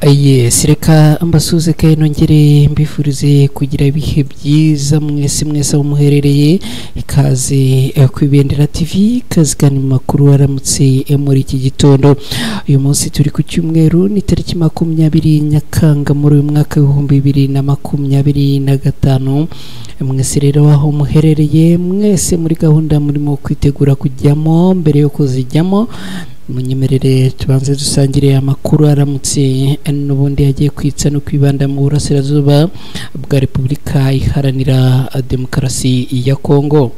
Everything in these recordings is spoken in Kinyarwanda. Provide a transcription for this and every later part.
Yes, reka mbasuze kaye nongere mbifurize kugira ibihe byiza mwese umuherereye ikaze kwibendera TV kazigana makuru aramutse muri iki gitondo. Uyu munsi turi ku cyumweru ni tariki 20 Nyakanga muri uyu mwaka wa 2025. Mwese rero aho muherereye mwese muri gahunda murimo kwitegura kujyamo mbere yo kuzijyamo munyemerere tubanze dusangire amakuru aramutse n'ubundi yagiye kwitsa no kwibanda mu burasirazuba bwa Repubulika Iharanira Demokarasi ya Kongo.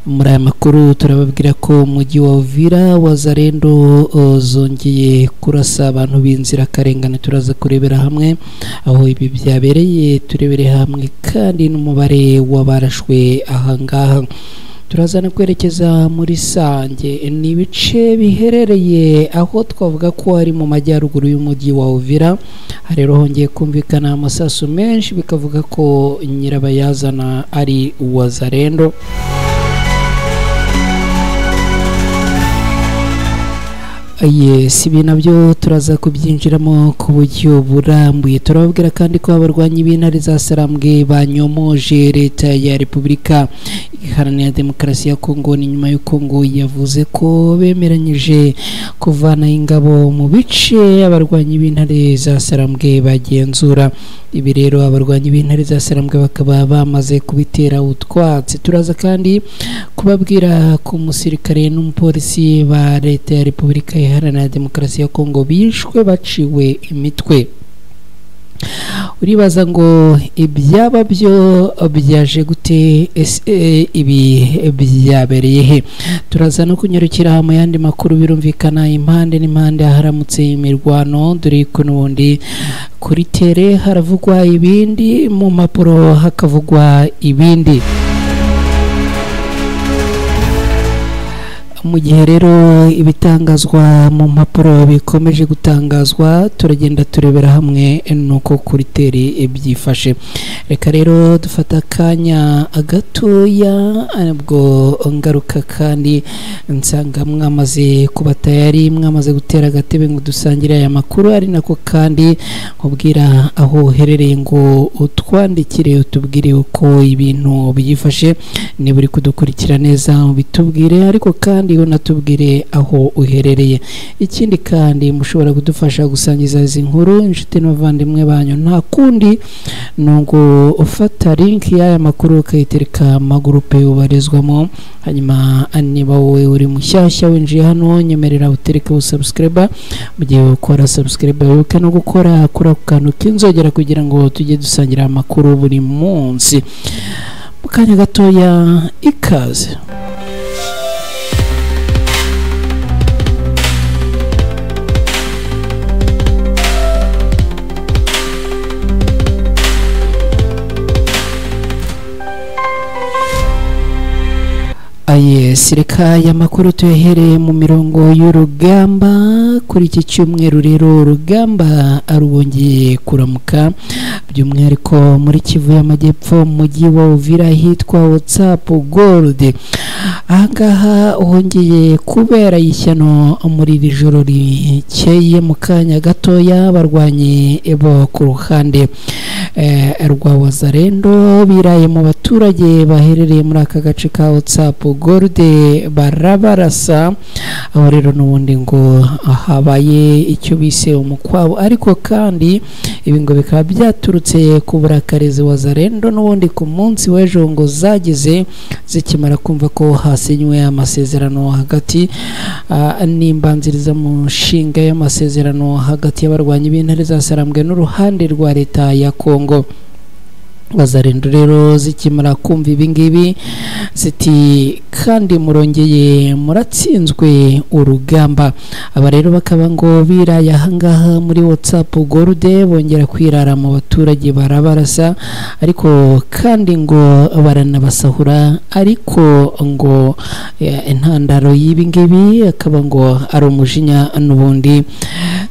Muri aya makuru turababwira ko umujyi wa Uvira Wazalendo zongeye kurasa abantu b'inzira karengane. Turaza kurebera hamwe aho ibi byabereye, turebere hamwe kandi n'umubare w'abarashwe ahangaha. Turazana kwerekeza muri Sange, ni ibice biherereye aho twavuga ko ari mu majyaruguru y'umujyi wa Uvira. Rero hongeye kumvikana amasasu menshi bikavuga ko nyirabayazana ari Wazalendo. Yes, ibi nabyo turaza kubyinjiramo ku buryo burambuye. Turababwira kandi ko abarwanyi b'intare za Sarambwe banyomoje leta ya Repubulika Iharanira Demokarasi ya Kongo ni nyuma y'uko ngo yavuze ko bemeranyije kuvana ingabo mu bice abarwanyi b'intare za Sarambwe bagenzura. Ibi rero abarwanyi b'intare za Sarambwe bakaba bamaze kubitera utwatsi. Turaza kandi kubabwira ko umusirikare n'umupolisi ba leta ya Repubulika Iharanira Demokarasi ya Kongo bishwe baciwe imitwe. Uribaza ngo ibyaba byo byaje gute, ibi byabereye he? Turaza no kunyarukira mu yandi makuru. Birumvikana impande n'impande haramutse imirwano, dore ko n'ubundi kuri tere haravugwa ibindi, mu mapuro hakavugwa ibindi. Mu gihe rero ibitangazwa mu mpapuro bikomeje gutangazwa, turagenda turebera hamwe nuko kuri teri byifashe. Reka rero dufata akanya gatoya nabwo ngaruka kandi nsanga mwamaze kuba tayari, mwamaze gutera agatebe ngo dusangire aya makuru, ari nako kandi nkubwira aho uherereye ngo utwandikire utubwire uko ibintu byifashe. Niba uri kudukurikira neza bitubwire, ariko kandi unatubwire aho uherereye. Ikindi kandi mushobora kudufasha gusangiza izi nkuru inshuti n'abavandimwe banyu, nta kundi nungo ufata link y'aya makuru ukayitereka amagurupe ubarizwamo. Hanyuma niba wowe uri mushyashya winjiye hano, nyemerera utereke subscribe. Mu gihe ukora subscribe wibuke no gukora kuri ako kantu k'inzogera kugira ngo tujye dusangira amakuru buri munsi. Mu kanya gatoya ikaze. Yes, reka ya makuru tuyahereye mu mirongo y'urugamba. Kuri iki cyumweru rero urugamba arubongeye kuramuka, by'umwihariko muri Kivu y'Amajyepfo mu mujyi wa Uvira hitwa WhatsApp Gold. Ahangaha hongeye kubera ishyano muri iri joro rikeye. Mu kanya gatoya barwanye bo ku ruhande rwa Wazalendo biraye mu baturage baherereye muri aka gace ka WhatsApp Gold barabarasa. Aho rero n'ubundi ngo habaye icyo bise umukwabo, ariko kandi ibi ngo bikaba byaturutse ku burakarizi Wazalendo n'ubundi ku munsi w'ejo ngo zagize zikimara kumva ko hasinywe amasezerano hagati n'imbanziriza mu nshinga y'amasezerano hagati y'abarwanyi b'intare za Sarambwe n'uruhande rwa leta ya Kongo. Wazalendo rero zikimara kumva ibingibi ziti kandi murongeye muratsinzwe urugamba. Aba rero bakaba ngo biraye ahangaha muri WhatsApp Gold, bongera kwirara mu baturage barabarasa, ariko kandi ngo baranabasahura. Ariko ngo intandaro y'ibingibi akaba ngo ari umujinya n'ubundi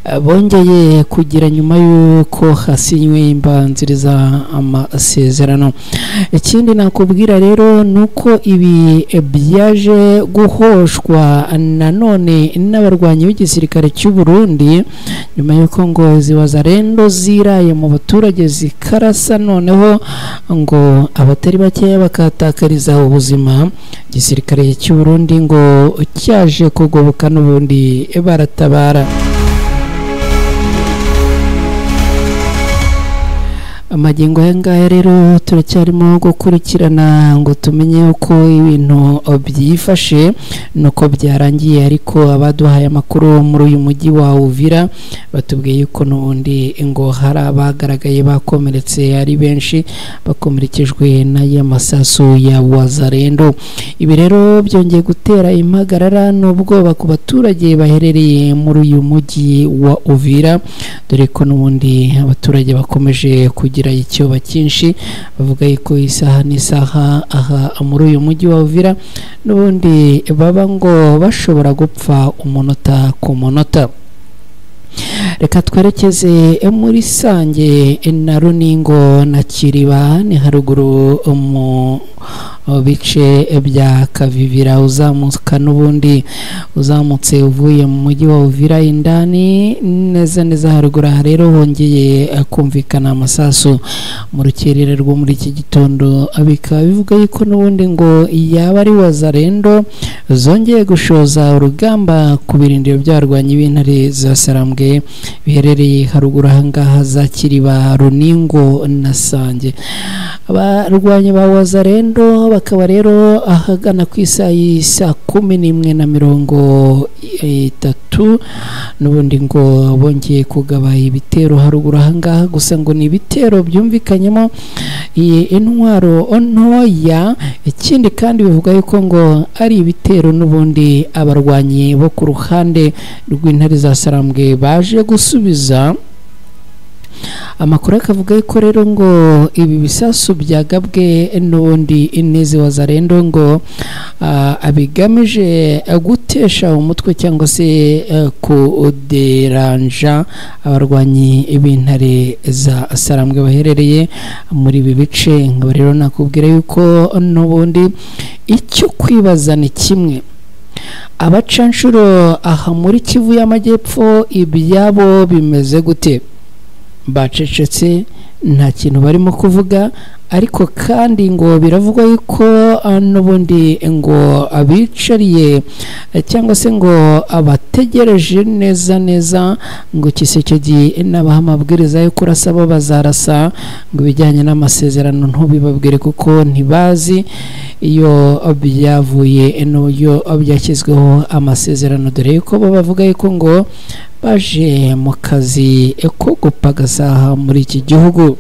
bongeye kugira nyuma y'uko hasinywe imbanziriza amasezerano. Ikindi nakubwira rero nuko ibi byaje guhoshwa nanone n'abarwanyi b'igisirikare cy'u Burundi nyuma y'uko ngo ziwazarendo ziraye mu baturage zikarasa, noneho ngo abatari bakeya bakatakariza ubuzima. Igisirikare cy'u Burundi ngo cyaje kugoboka n'ubundi baratabara. Amagingo y'angaya rero turacyarimo gukurikirana ngo tumenye uko ibintu byifashe nuko byarangiye, ariko abaduhaye amakuru muri uyu mujyi wa Uvira batubwiye yuko n'ubundi ngo hari abagaragaye bakomeretse ari benshi, bakomerekejwe n'aya masasu ya wazarendo. Ibi rero byongeye gutera impagarara n'ubwoba ku baturage baherereye muri uyu mujyi wa Uvira, dore ko n'ubundi abaturage bakomeje kugira icyoba cyinshi, bavuga yuko isaha n'isaha aha muri uyu mujyi wa Uvira n'ubundi baba ngo bashobora gupfa umunota ku munota. Reka twerekeze muri Sange na Runingo na Kiriba ni haruguru mu bice bya Kavivira, uzamuka n'ubundi uzamutse uvuye mu mujyi wa Uvira indani neza neza haruguru. Rero hongeye kumvikana amasasu mu rukerera rwo muri iki gitondo, bikaba bivuga yuko n'ubundi ngo yaba ari wazarendo zongeye gushoza urugamba ku birindiro by'abarwanyi b'intare za Sarambwe biherereye haruguru ahangaha za Kiriba, Runingo na Sange. Abarwanyi ba wazarendo bakaba rero ahagana ku isaha 11:30 n'ubundi ngo bongeye kugaba ibitero haruguru ahangaha, gusa ngo ni ibitero byumvikanyemo intwaro ntoya. Ikindi kandi bivuga yuko ngo ari ibitero n'ubundi abarwanyi bo ku ruhande rw'intare za Sarambwe baje gusubiza. Amakuru akavuga yuko rero ngo ibi bisasu byagabwe n'ubundi inezi wazarendo ngo abigamije gutesha umutwe cyangwa se kuderanja abarwanyi b'intare za Sarambwe baherereye muri ibi bice. Ngo rero nakubwira yuko n'ubundi icyo kwibaza ni kimwe, abacanshuro aha muri Kivu y'Amajyepfo ibyabo bimeze gute? Bacecetse, nta kintu barimo kuvuga, ariko kandi ngo biravugwa yuko n'ubundi ngo abicariye cyangwa se ngo abategereje neza neza ngo Kisekedi n'abaha amabwiriza yo kurasa bo bazarasa, ngo bijyanye n'amasezerano ntubibabwire kuko ntibazi iyo byavuye n'uburyo byashyizweho amasezerano, dore yuko bo bavuga yuko ngo baje mu kazi ko gupagasa muri iki gihugu.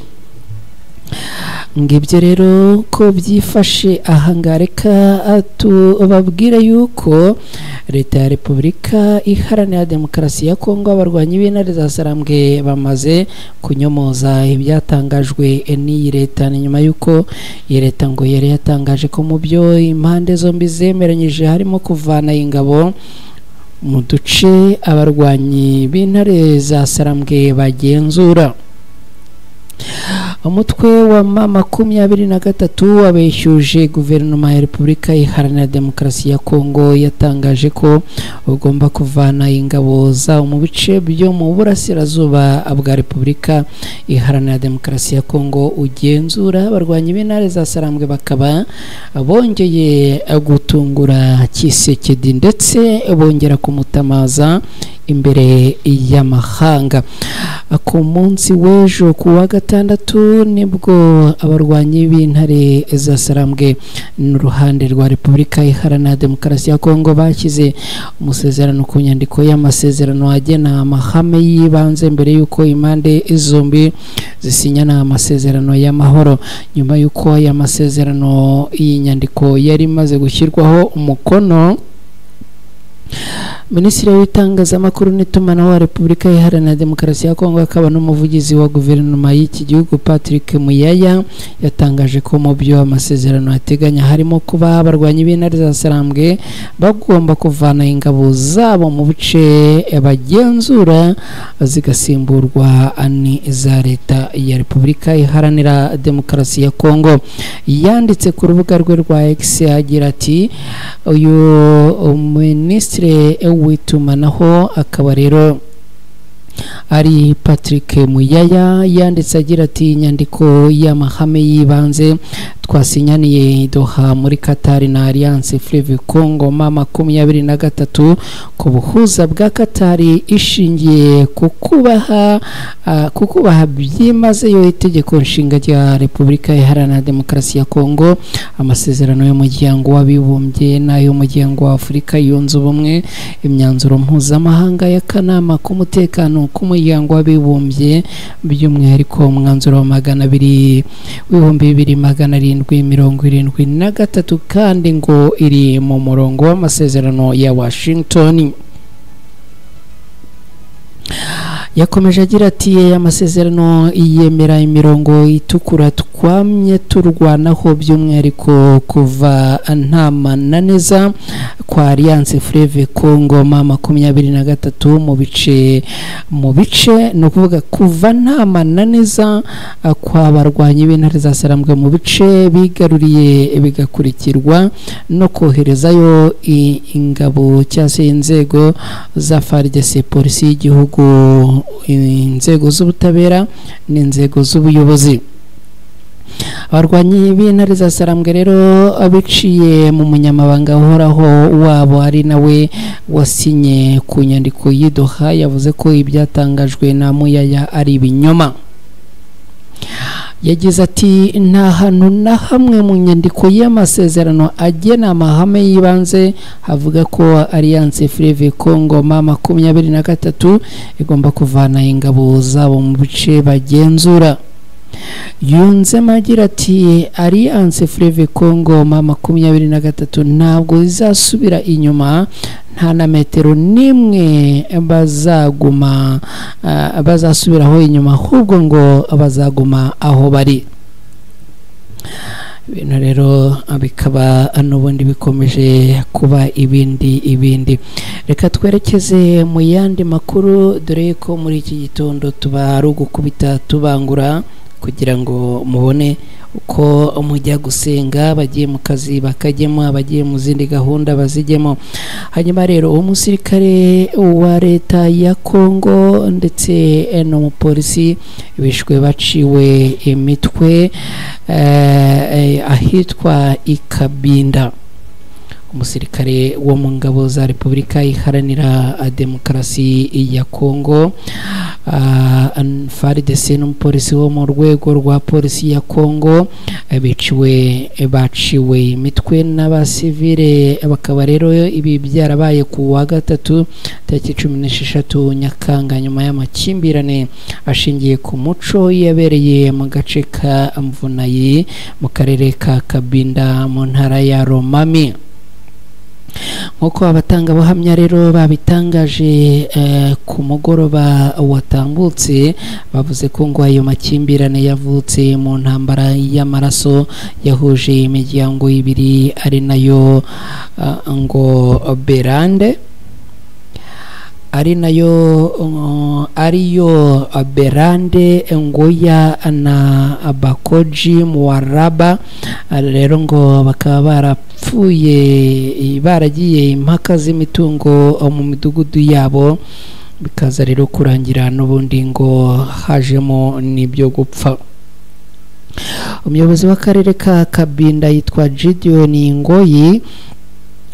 Ngibyo rero ko byifashe ahangaha. Reka tubabwire yuko leta ya Repubulika Iharanira Demokarasi ya Kongo abarwanyi b'intare za Sarambwe bamaze kunyomoza ibyatangajwe n'iyi leta. Ni nyuma yuko iyi leta ngo yari yatangaje ko mu byo impande zombi zemeranyije harimo kuvana ingabo mu duce abarwanyi b'intare za Sarambwe bagenzura. Umutwe wa M23 wabeshyuje guverinoma ya Repubulika Iharanira Demokarasi ya Kongo yatangaje ko ugomba kuvana ingabo zawo mu bice byo mu burasirazuba bwa Repubulika Iharanira Demokarasi ya Kongo ugenzura. Abarwanyi b'intare za Sarambwe bakaba bongeye gutungura Kisekedi ndetse bongera kumutamaza imbere y'amahanga. Ku munsi w'ejo ku wa gatandatu nibwo abarwanyi b'intare za Sarambwe n'uruhande rwa Repubulika Iharanira Demokarasi ya Kongo bashyize umusezerano ku nyandiko y'amasezerano agena amahame y'ibanze mbere y'uko impande zombi zisinyana amasezerano y'amahoro. Nyuma y'uko aya masezerano iyi nyandiko yari imaze gushyirwaho umukono, Minisitiri w'itangazamakuru n'itumanaho wa Repubulika Iharanira Demokarasi ya Kongo akaba n'umuvugizi wa guverinoma y'iki gihugu Patrick Muyaya yatangaje ko mu byo amasezerano ateganya harimo kuba abarwanyi b'intare za Sarambwe bagomba kuvana ingabo zabo mu bice bagenzura zigasimburwa ani za leta ya Repubulika Iharanira Demokarasi ya Kongo. Yanditse ku rubuga rwe rwa X agira ati uyu minisitiri w'itumanaho akaba rero ari Patrick Muyaya yanditse agira ati inyandiko y'amahame y'ibanze twasinyaniye Doha muri Qatar na Alliance Fleuve Congo mama 23 ku buhuza bwa Qatar ishingiye kukubaha byimazeyo itegeko nshinga rya Repubulika Iharanira Demokarasi ya Kongo, amasezerano y'umuryango w'abibumbye n'ayo muryango wa Afurika yunze ubumwe, imyanzuro mpuzamahanga y'akanama k'umutekano k'umuryango w'abibumbye by'umwihariko umwanzuro wa 2773 kandi ngo iri mu murongo w'amasezerano ya Washington. Yakomeje agira ati amasezerano yemera imirongo itukura twamye turwanaho by'umwihariko kuva nta mananiza kwa Alliance Fleuve Congo mama 23 mu bice no kuvuga kuva nta mananiza kwa barwanyi b'intare za Sarambwe mu bice bigaruriye bigakurikirwa no koherezayo ingabo cyase inzego za FARDC, polisi y'igihugu, inzego z'ubutabera n'inzego z'ubuyobozi. Abarwanyi b'intare za Sarambwe rero abiciye mu munyamabanga uhoraho wabo ari nawe wasinye ku nyandiko y'Doha yavuze ko ibyatangajwe na Muyaya ari ibinyoma. Yagize ati nta hantu na hamwe mu nyandiko y'amasezerano agena amahame y'ibanze havuga ko Alliance Fleuve Congo mama 23 igomba kuvana ingabo zabo mu bice bagenzura. Yunzemo agira ati Alliance Fleuve Congo mama 23 ntabwo izasubira inyuma, nta na metero nimwe bazasubiraho inyuma, ahubwo ngo bazaguma aho bari. Ibintu rero bikaba n'ubundi bikomeje kuba ibindi. Reka twerekeze mu yandi makuru, dore ko muri iki gitondo tuba ari ugukubita tubangura kugira ngo mubone uko mujya gusenga, bagiye mu kazi bakajyemo, abagiye mu zindi gahunda bazijyemo. Hanyuma rero umusirikare wa leta ya Kongo ndetse n'umupolisi bishwe baciwe imitwe ahitwa Ikabinda. Umusirikare wo mu ngabo za Repubulika Iharanira Demokarasi ya Kongo FARDC n'umupolisi wo mu rwego rwa polisi ya Kongo baciwe imitwe n'abasivile, bakaba rero ibi byarabaye ku wa gatatu tariki 16 Nyakanga nyuma y'amakimbirane ashingiye ku muco yabereye mu gace ka Mvunayi mu karere ka Kabinda mu ntara ya Romami. Nk'uko abatangabuhamya rero babitangaje ku mugoroba watambutse, bavuze ko ngo ayo makimbirane yavutse mu ntambara y'amaraso yahuje imiryango ibiri ari nayo ngo Berande ariyo Berande Ngoya na Bakoji Muwaraba. Rero ngo bakaba barapfuye baragiye impaka z'imitungo mu midugudu yabo, bikaza rero kurangira n'ubundi ngo hajemo n'ibyo gupfa. Umuyobozi w'akarere ka Kabinda yitwa Gideon Ngoyi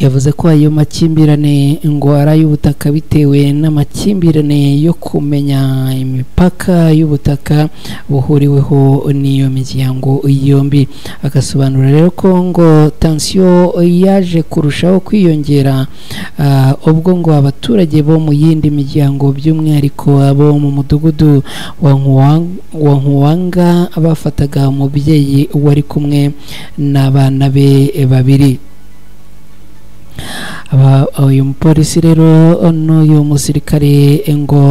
yavuze ko ayo makimbirane ngo ari y'ubutaka bitewe n'amakimbirane yo kumenya imipaka y'ubutaka buhuriweho n'iyo miryango yombi. Agasobanura rero ko ngo tension yaje kurushaho kwiyongera ubwo ngo abaturage bo mu yindi miryango by'umwihariko abo mu mudugudu wa Nkuwanga bafataga umubyeyi wari kumwe n'abana be babiri. uyu mupolisi rero n'uyu musirikare ngo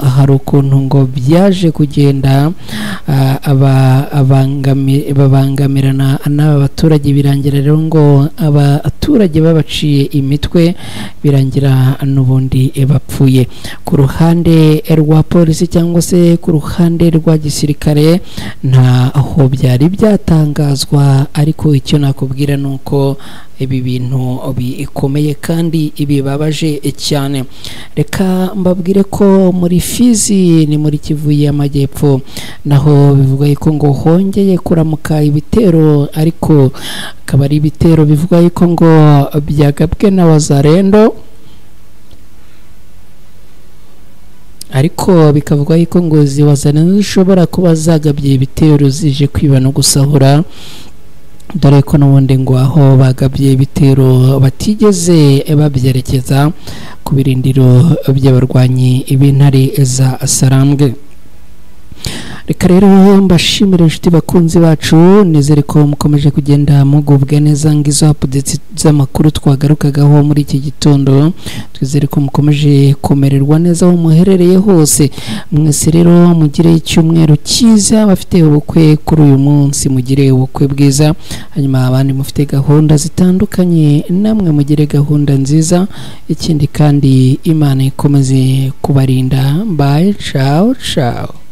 hari ukuntu ngo byaje kugenda babangamirana n'aba baturage, birangira rero ngo abaturage babaciye imitwe, birangira n'ubundi bapfuye. Ku ruhande rwa polisi cyangwa se ku ruhande rwa gisirikare ntaho byari byatangazwa, ariko icyo nakubwira ni uko ibi bintu bikomeye kandi bibabaje cyane. Reka mbabwire ko muri Fizi ni muri Kivu y'Amajyepfo naho bivuga ko ngo hongeye kuramuka ibitero, ariko akaba ari ibitero bivuga ko ngo byagabwe na Wazalendo, ariko bikavuga ko ngo Wazalendo zishobora kuba zagabye ibitero zije kwiba no gusahura, dore ko n'ubundi ngo aho bagabye ibitero batigeze babyerekeza ku birindiro by'abarwanyi b'intare za Sarambwe. Reka rero mbashimire inshuti bakunzi bacu, nizere ko mukomeje kugenda mugubwa neza, ngizo updates z'amakuru twagarukagaho muri iki gitondo. Twizere ko mukomeje kumererwa neza aho muherereye hose. Mwese rero mugire icyumweru cyiza, bafite ubukwe kuri uyu munsi mugire ubukwe bwiza, hanyuma abandi mufite gahunda zitandukanye namwe mugire gahunda nziza. Ikindi kandi Imana ikomeze kubarinda. Bye, ciao ciao.